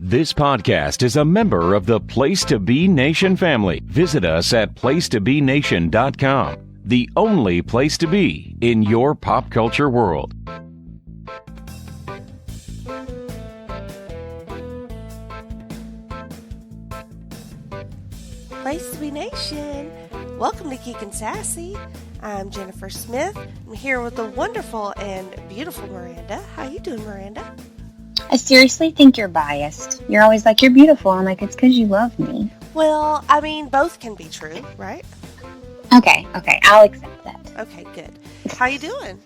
This podcast is a member of the Place to Be Nation family. Visit us at placetobenation.com, the only place to be in your pop culture world. Place to Be Nation. Welcome to Geek and Sassy. I'm Jennifer Smith. I'm here with the wonderful and beautiful Miranda. How you doing, Miranda? I seriously think you're biased. You're always like, you're beautiful. I'm like, it's because you love me. Well, I mean, both can be true, right? Okay, I'll accept that. Okay, good. How you doing?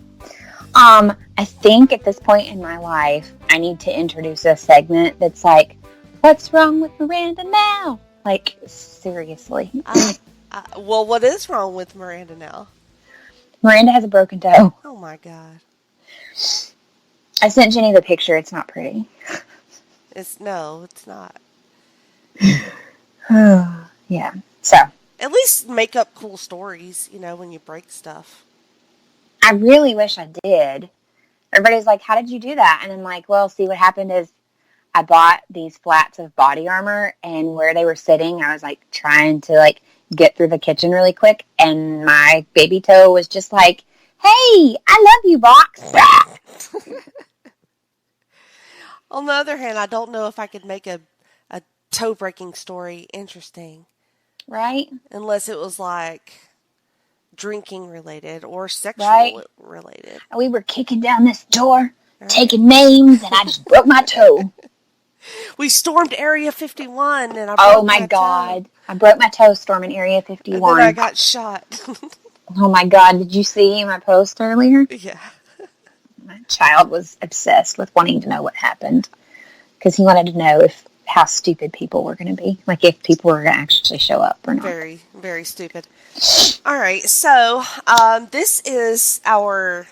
I think at this point in my life, I need to introduce a segment that's like, what's wrong with Miranda now? Like, seriously. Well, what is wrong with Miranda now? Miranda has a broken toe. Oh, my God. I sent Jenny the picture. It's not pretty. It's not. Yeah. So. At least make up cool stories, when you break stuff. I really wish I did. Everybody's like, how did you do that? And I'm like, well, see, what happened is I bought these flats of body armor, and where they were sitting, I was like trying to get through the kitchen really quick, and my baby toe was just like, hey, I love you, box. On the other hand, I don't know if I could make a toe-breaking story interesting. Right? Unless it was drinking related or sexual related. We were kicking down this door, taking names, and I just broke my toe. We stormed Area 51 and I broke Oh my God. Toe. I broke my toe storming Area 51. And then I got shot. Oh my God. Did you see my post earlier? Yeah. My child was obsessed with wanting to know what happened because he wanted to know how stupid people were going to be. Like if people were going to actually show up or not. Very, very stupid. All right. So this is our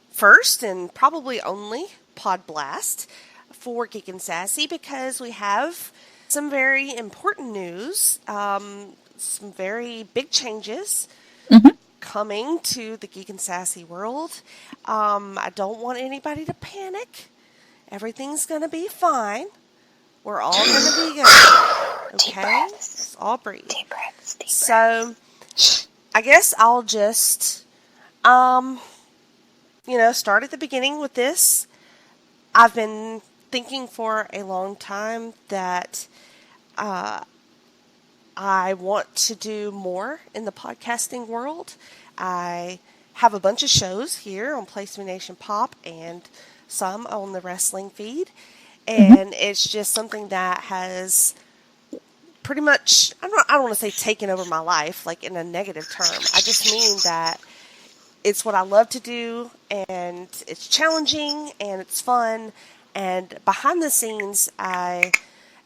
first and probably only PODBLAST for Geek and Sassy because we have some very important news, some very big changes coming to the Geek and Sassy world. I don't want anybody to panic. Everything's going to be fine. We're all going to be good. Okay? Just all breathe. Deep breaths. So, I guess I'll just, start at the beginning with this. I've been thinking for a long time that I want to do more in the podcasting world. I have a bunch of shows here on Place to Be Nation Pop and some on the wrestling feed. And it's just something that has pretty much, I don't want to say taken over my life, in a negative term. I just mean that it's what I love to do, and it's challenging, and it's fun, and behind the scenes, I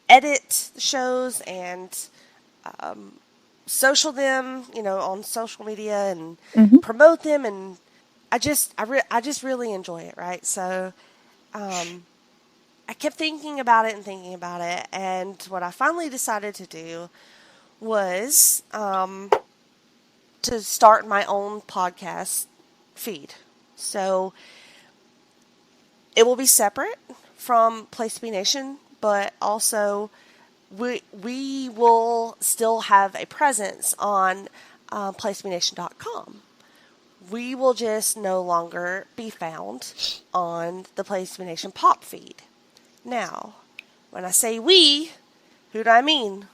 edit the shows and social them, on social media, and promote them, and I just really enjoy it, right? So, I kept thinking about it, and what I finally decided to do was to start my own podcast feed. So it will be separate from Place to Be Nation, but also we will still have a presence on placetobenation.com. We will just no longer be found on the Place to Be Nation Pop feed. Now, when I say we, who do I mean?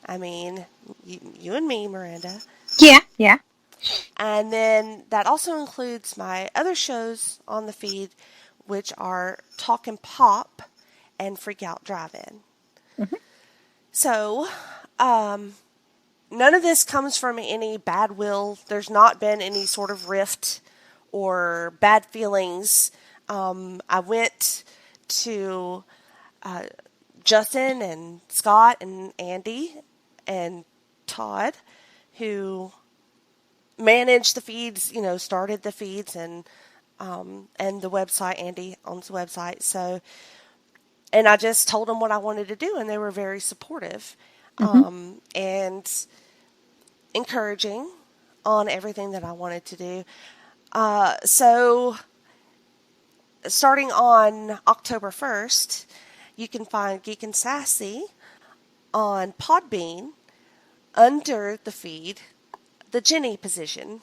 I mean you and me, Miranda. Yeah. And then that also includes my other shows on the feed, which are Talkin' Pop and Freak Out Drive-In. So, none of this comes from any bad will. There's not been any sort of rift or bad feelings. I went to Justin and Scott and Andy and Todd, who managed the feeds, started the feeds and the website. Andy owns the website. So, and I just told them what I wanted to do, and they were very supportive and encouraging on everything that I wanted to do. So starting on October 1st, you can find Geek and Sassy on Podbean under the feed, the Jenny position.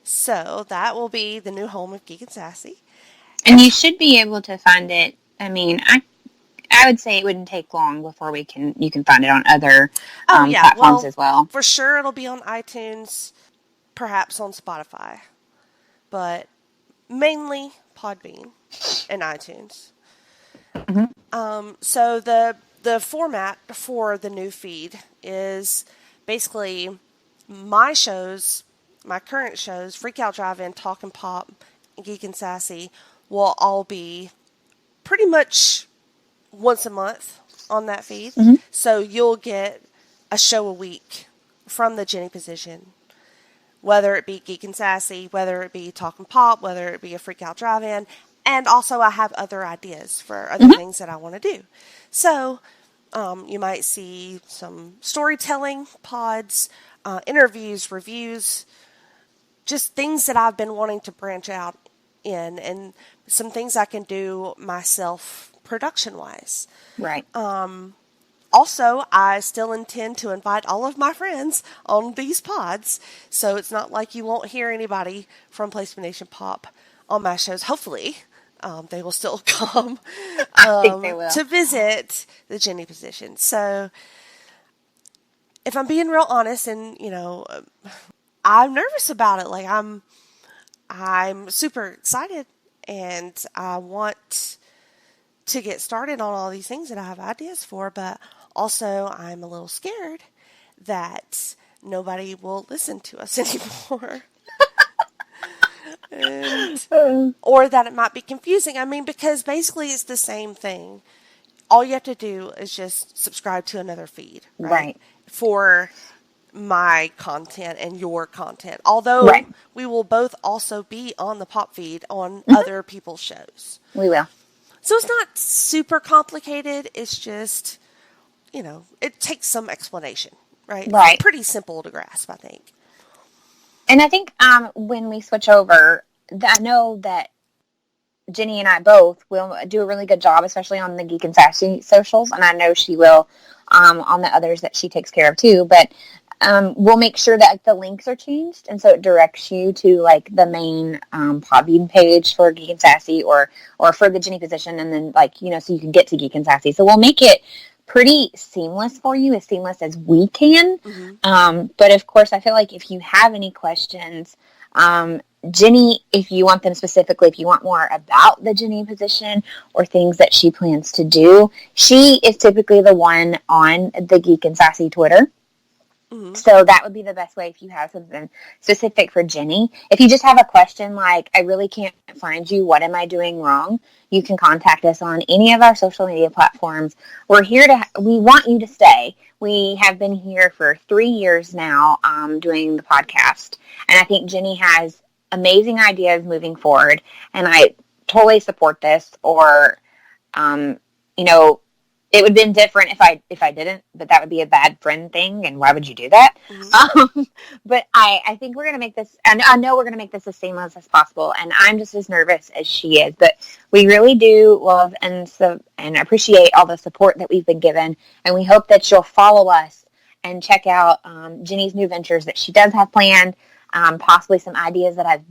So that will be the new home of Geek and Sassy. And you should be able to find it. I mean, I would say it wouldn't take long before you can find it on other platforms as well. For sure it'll be on iTunes, perhaps on Spotify, but mainly Podbean and iTunes. Mm-hmm. So the format for the new feed is basically my shows, my current shows, Freak Out Drive-In, Talk and Pop, Geek and Sassy, will all be pretty much once a month on that feed. Mm-hmm. So you'll get a show a week from the Jenny position, whether it be Geek and Sassy, whether it be Talk and Pop, whether it be a Freak Out Drive-In. And also I have other ideas for other things that I want to do. So you might see some storytelling pods, interviews, reviews, just things that I've been wanting to branch out in, and some things I can do myself production-wise. Right. Also, I still intend to invite all of my friends on these pods, so it's not like you won't hear anybody from Place to Be Nation Pop on my shows. Hopefully, they will still come I think they will. to visit the Jenny position. So, if I'm being real honest, and I'm nervous about it. Like I'm super excited, and I want to get started on all these things that I have ideas for, but also I'm a little scared that nobody will listen to us anymore. Or that it might be confusing. I mean, because basically it's the same thing. All you have to do is just subscribe to another feed, right? For my content and your content. Although we will both also be on the pop feed on other people's shows. We will. So it's not super complicated. It's just, it takes some explanation, right? Right. It's pretty simple to grasp, I think. And I think when we switch over, I know that Jenny and I both will do a really good job, especially on the Geek and Sassy socials, and I know she will on the others that she takes care of too. But we'll make sure that the links are changed, and so it directs you to the main Podbean page for Geek and Sassy or for the Jenny position, and then so you can get to Geek and Sassy. So we'll make it pretty seamless for you, as seamless as we can. Mm-hmm. But of course, I feel like if you have any questions, Jenny, if you want them specifically, if you want more about the Jenny position or things that she plans to do, she is typically the one on the Geek and Sassy Twitter. Mm-hmm. So that would be the best way if you have something specific for Jenny. If you just have a question like, I really can't find you, what am I doing wrong? You can contact us on any of our social media platforms. We're here we want you to stay. We have been here for 3 years now doing the podcast. And I think Jenny has amazing ideas moving forward. And I totally support this. Or, it would have been different if I didn't, but that would be a bad friend thing, and why would you do that? Mm-hmm. But I think we're going to make this, and I know we're going to make this as seamless as possible, and I'm just as nervous as she is, but we really do love and appreciate all the support that we've been given, and we hope that you'll follow us and check out Jenny's new ventures that she does have planned, possibly some ideas that I've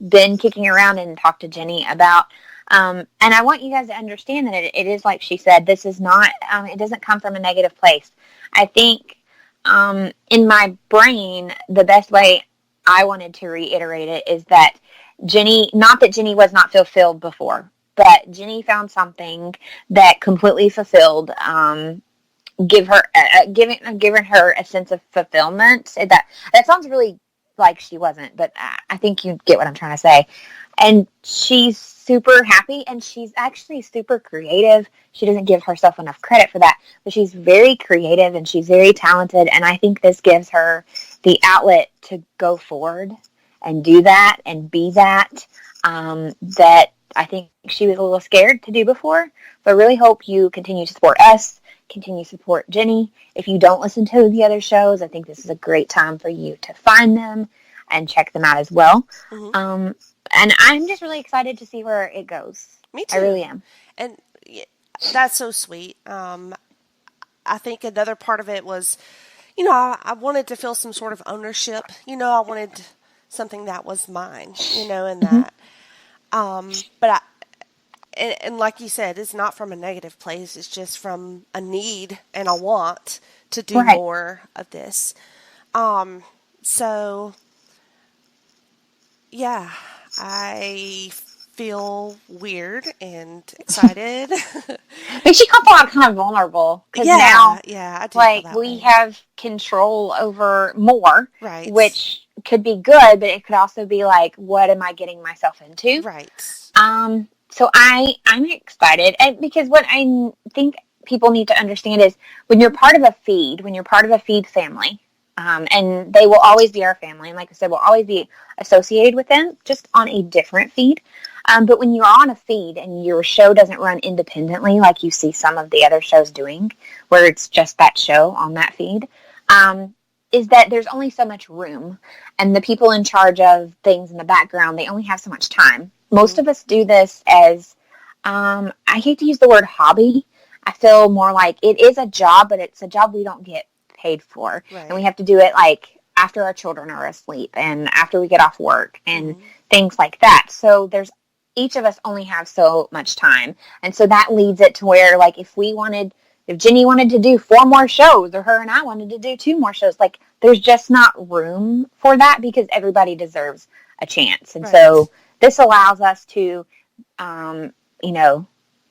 been kicking around and talked to Jenny about. And I want you guys to understand that it is like she said, this is not, it doesn't come from a negative place. I think in my brain, the best way I wanted to reiterate it is that Jenny, not that Jenny was not fulfilled before, but Jenny found something that completely fulfilled, giving her a sense of fulfillment. That sounds really like she wasn't, but I think you get what I'm trying to say. And she's super happy, and she's actually super creative. She doesn't give herself enough credit for that, but she's very creative and she's very talented, and I think this gives her the outlet to go forward and do that and be that that I think she was a little scared to do before. But I really hope you continue to support us, continue to support Jenny. If you don't listen to the other shows, I think this is a great time for you to find them and check them out as well. Mm-hmm. And I'm just really excited to see where it goes. Me too. I really am. And That's so sweet. I think another part of it was, I wanted to feel some sort of ownership. I wanted something that was mine, and Mhm. that. But and like you said, it's not from a negative place. It's just from a need and a want to do Right. more of this. So yeah, I feel weird and excited. Makes you come out kind of vulnerable because Yeah, now, yeah, I do feel like, that we way. have control over more, Right, which could be good, but it could also be like, what am I getting myself into? right, So I'm excited, and because what I think people need to understand is when you're part of a feed, when you're part of a feed family, and they will always be our family, and like I said, we'll always be associated with them, just on a different feed. But when you're on a feed and your show doesn't run independently, like you see some of the other shows doing, where it's just that show on that feed, is that there's only so much room, and the people in charge of things in the background, they only have so much time. Most hmm of us do this as, I hate to use the word hobby. I feel more like it is a job, but it's a job we don't get paid for, and we right, have to do it like after our children are asleep and after we get off work and hmm things like that. So there's each of us only have so much time, and so that leads it to where, like, if Jenny wanted to do 4 more shows, or her and I wanted to do 2 more shows, like, there's just not room for that because everybody deserves a chance. And so right, this allows us to, um, you know,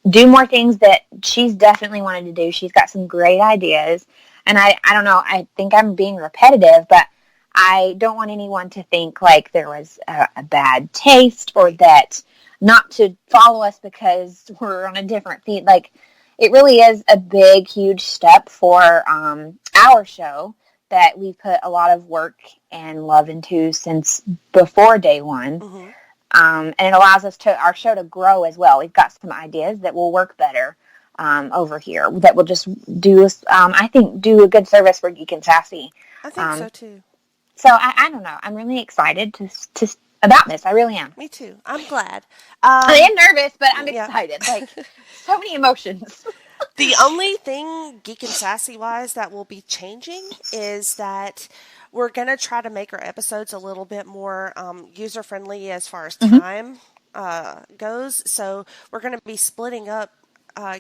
do more things that she's definitely wanted to do. She's got some great ideas. And I don't know, I think I'm being repetitive, but I don't want anyone to think like there was a bad taste, or right, that not to follow us because we're on a different feed. Like, it really is a big, huge step for our show that we put a lot of work and love into since before day one. hmm And it allows our show to grow as well. We've got some ideas that will work better over here, that will just I think, do a good service for Geek and Sassy. I think so Um, too. so I don't know. I'm really excited to about this. I really am. Me too. I'm glad. I am nervous, but I'm Yeah. excited. Like, so many emotions. The only thing Geek and Sassy wise that will be changing is that we're going to try to make our episodes a little bit more user friendly as far as Hmm. time goes. So we're going to be splitting up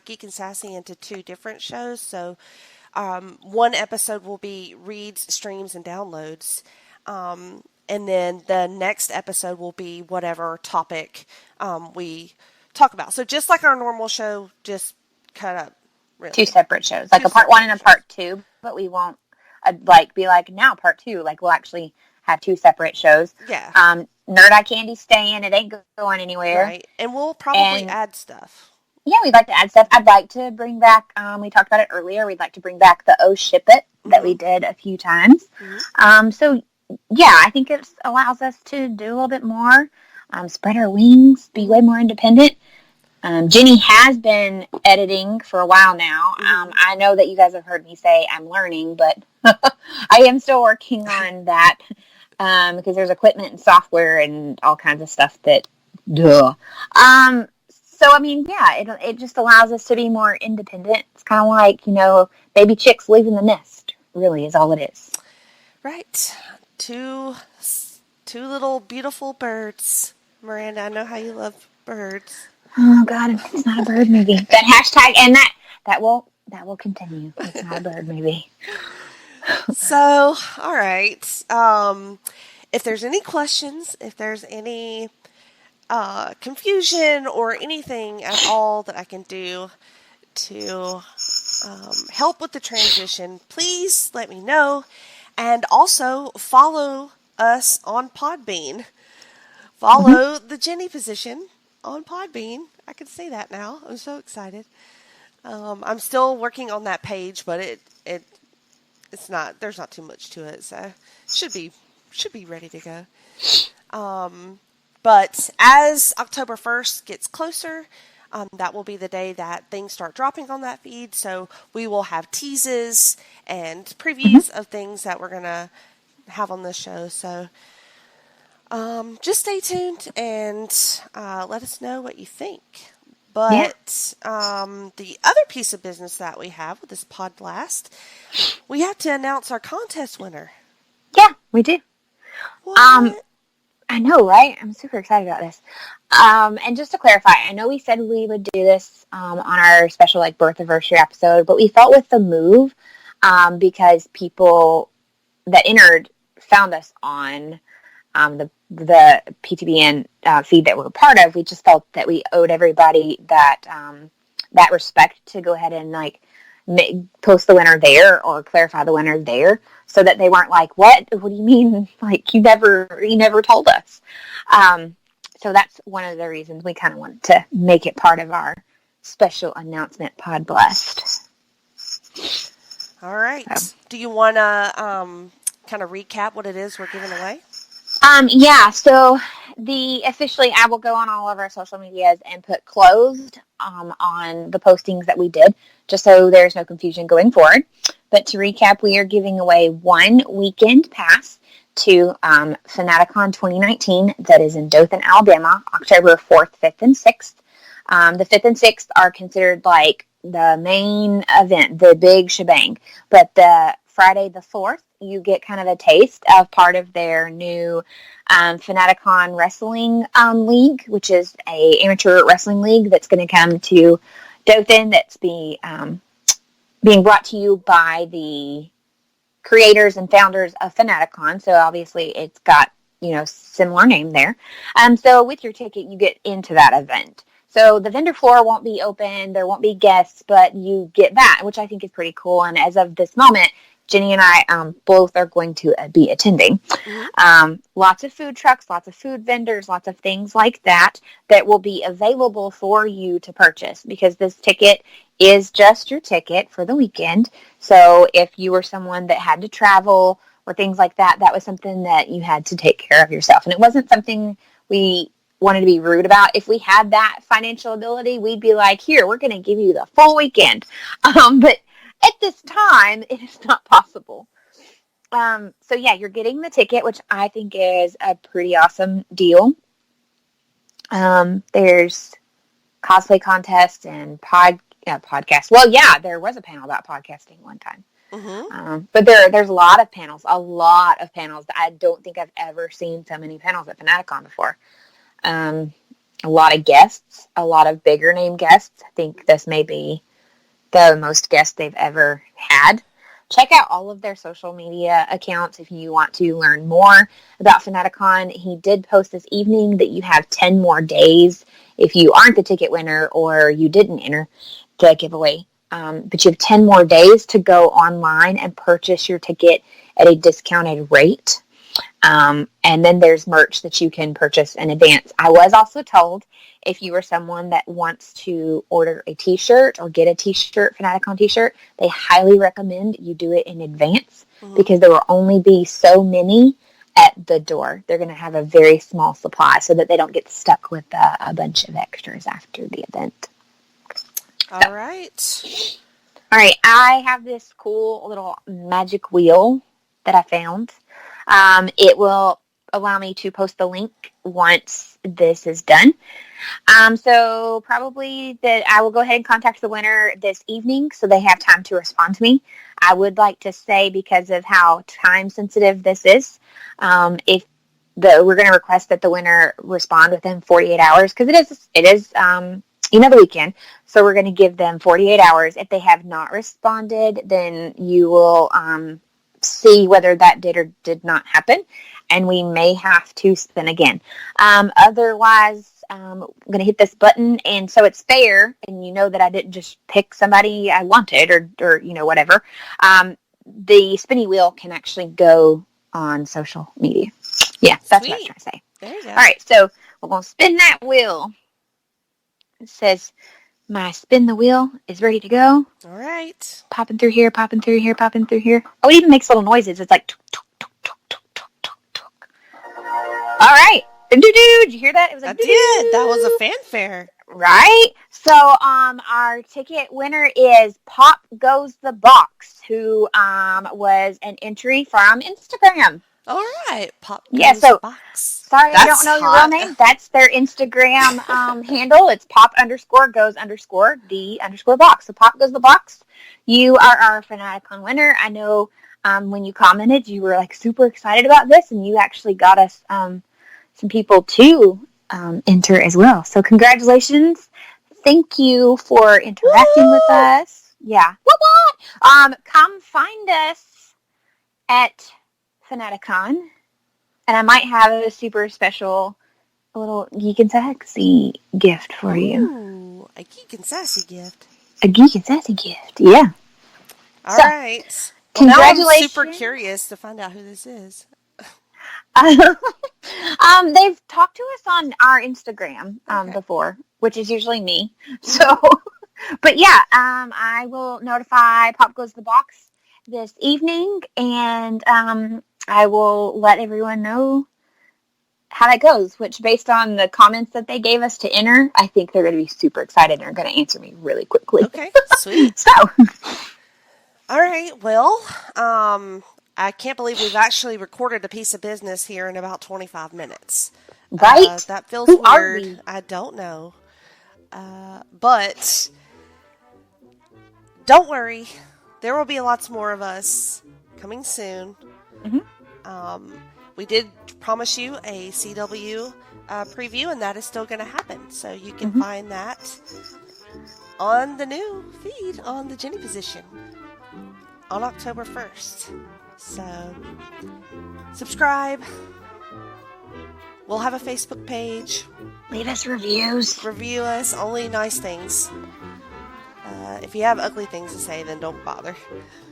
Geek and Sassy into 2 different shows. So one episode will be reads, streams, and downloads. And then the next episode will be whatever topic we talk about. So just like our normal show, just cut up, Two really. separate shows, like Two a part one separate and a shows. part two, but we won't like be like, now part two. Like, we'll actually have 2 separate shows. Yeah, Nerd Eye Candy staying; it ain't going anywhere. right. And we'll probably And add stuff. yeah, we'd like to add stuff. I'd like to bring back. We talked about it earlier. We'd like to bring back the "Oh Ship It" that Mm-hmm. we did a few times. Mm-hmm. So yeah, I think it allows us to do a little bit more, spread our wings, be Mm-hmm. way more independent. Jenny has been editing for a while now. Mm-hmm. I know that you guys have heard me say I'm learning, but I am still working on that, because there's equipment and software and all kinds of stuff that, duh. So I mean, yeah, it just allows us to be more independent. It's kind of like, baby chicks leaving the nest. Really, is all it is. Right. Two, two little beautiful birds. Miranda, I know how you love birds. Oh God, it's not a bird movie. That hashtag, and that will continue. It's not a bird movie. So, all right. If there's any questions, if there's any confusion or anything at all that I can do to help with the transition, please let me know. And also follow us on Podbean. Mhm. Follow the Jenny position on Podbean. I can say that now. I'm so excited. I'm still working on that page, but it's not. There's not too much to it, so should be ready to go. But as October 1st gets closer, that will be the day that things start dropping on that feed. So we will have teases and Mhm. previews of things that we're going to have on the show. So just stay tuned and let us know what you think. But the other piece of business that we have with this Pod Blast, we have to announce our contest winner. Yeah, we do. What? I know, right? I'm super excited about this. And just to clarify, I know we said we would do this on our special like birth anniversary episode, but we felt with the move because people that entered found us on the PTBN feed that we're a part of. We just felt that we owed everybody that that respect to go ahead and like post the winner there or clarify the winner there, so that they weren't like, what do you mean, like you never told us. So that's one of the reasons we kind of wanted to make it part of our special announcement Pod Blast. All right. So. Do you want to kind of recap what it is we're giving away? Yeah, so officially I will go on all of our social medias and put closed on the postings that we did, just so there's no confusion going forward. But to recap, we are giving away 1 weekend pass to Fanaticon 2019 that is in Dothan, Alabama, October 4th, 5th, and 6th. The 5th and 6th are considered like the main event, the big shebang. But the Friday the 4th, you get kind of a taste of part of their new Fanaticon Wrestling League, which is a amateur wrestling league that's going to come to Dothan. That's being brought to you by the creators and founders of Fanaticon. So obviously it's got, similar name there. So with your ticket, you get into that event. So the vendor floor won't be open. There won't be guests, but you get that, which I think is pretty cool. And as of this moment, Jenny and I both are going to be attending. Mm-hmm. Lots of food trucks, lots of food vendors, lots of things like that will be available for you to purchase, because this ticket is just your ticket for the weekend. So if you were someone that had to travel or things like that, that was something that you had to take care of yourself. And it wasn't something we wanted to be rude about. If we had that financial ability, we'd be like, here, we're going to give you the full weekend. But at this time, it is not possible. So yeah, you're getting the ticket, which I think is a pretty awesome deal. There's cosplay contests and podcasts. Well, yeah, there was a panel about podcasting one time. Mm-hmm. But there's a lot of panels. I don't think I've ever seen so many panels at Fanaticon before. A lot of guests, a lot of bigger name guests. I think this may be the most guests they've ever had. Check out all of their social media accounts if you want to learn more about Fanaticon. He did post this evening that you have 10 more days if you aren't the ticket winner or you didn't enter the giveaway. But you have 10 more days to go online and purchase your ticket at a discounted rate. And then there's merch that you can purchase in advance. I was also told if you are someone that wants to order a t-shirt or get a t-shirt, Fanaticon t-shirt, they highly recommend you do it in advance, mm-hmm. because there will only be so many at the door. They're going to have a very small supply so that they don't get stuck with a bunch of extras after the event. All right. All right. I have this cool little magic wheel that I found. It will allow me to post the link once this is done. So probably that I will go ahead and contact the winner this evening so they have time to respond to me. I would like to say, because of how time sensitive this is, we're going to request that the winner respond within 48 hours, because it is the weekend. So we're going to give them 48 hours. If they have not responded, then you will see whether that did or did not happen, and we may have to spin again. Otherwise, I'm going to hit this button, and so it's fair, and you know that I didn't just pick somebody I wanted or whatever. The spinny wheel can actually go on social media. Yeah, that's what I was trying to say. There you go. All right, so we're going to spin that wheel. It says, my spin the wheel is ready to go. All right. Popping through here, popping through here, popping through here. Oh, it even makes little noises. It's like, tuk, tuk, tuk, tuk, tuk, tuk, tuk, tuk. All right. Did you hear that? It was like, I did. That was a fanfare. Right? So, our ticket winner is Pop Goes the Box, who was an entry from Instagram. All right, Pop Yeah, goes the so box. sorry I don't That's know your hot. real name. That's their Instagram handle. It's pop_goes_the_box. So Pop Goes the Box. You are our Fanaticon winner. I know when you commented, you were like super excited about this, and you actually got us some people to enter as well. So congratulations. Thank you for interacting with us. Yeah. What? Come find us at Fanaticon. And I might have a super special little Geek and Sassy gift for you. Ooh, a Geek and Sassy gift. A Geek and Sassy gift, yeah. All So, right. Well, now I'm congratulations. super curious to find out who this is. They've talked to us on our Instagram before, which is usually me. So, but yeah, I will notify Pop Goes the Box this evening, and I will let everyone know how that goes, which based on the comments that they gave us to enter, I think they're going to be super excited and are going to answer me really quickly. Okay, sweet. So, all right, well, I can't believe we've actually recorded a piece of business here in about 25 minutes. right? That feels Who weird. are we? I don't know. But don't worry. There will be lots more of us coming soon. Mm-hmm. We did promise you a CW preview, and that is still going to happen. So you can find that on the new feed on the Jenny Position on October 1st. So subscribe. We'll have a Facebook page. Leave us reviews. Review us. Only nice things. If you have ugly things to say, then don't bother.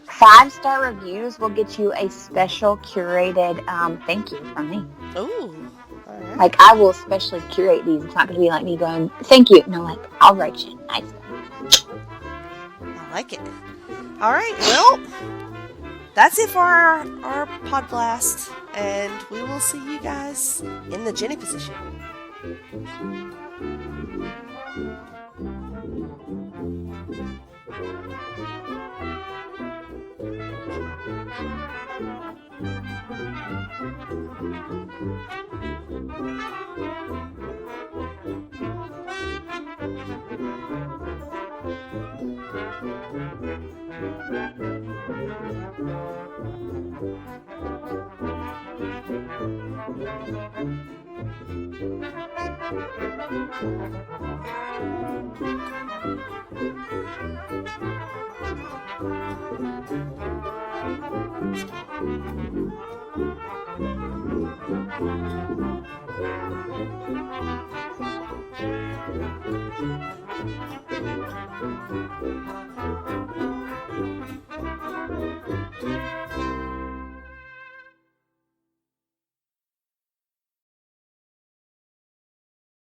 5-star reviews will get you a special curated thank you from me. Ooh. All right. Like, I will especially curate these. It's not going to be like me going, thank you. No, like, I'll write you a nice one. I like it. All right. Well, that's it for our PODBLAST. And we will see you guys in the Jenny Position.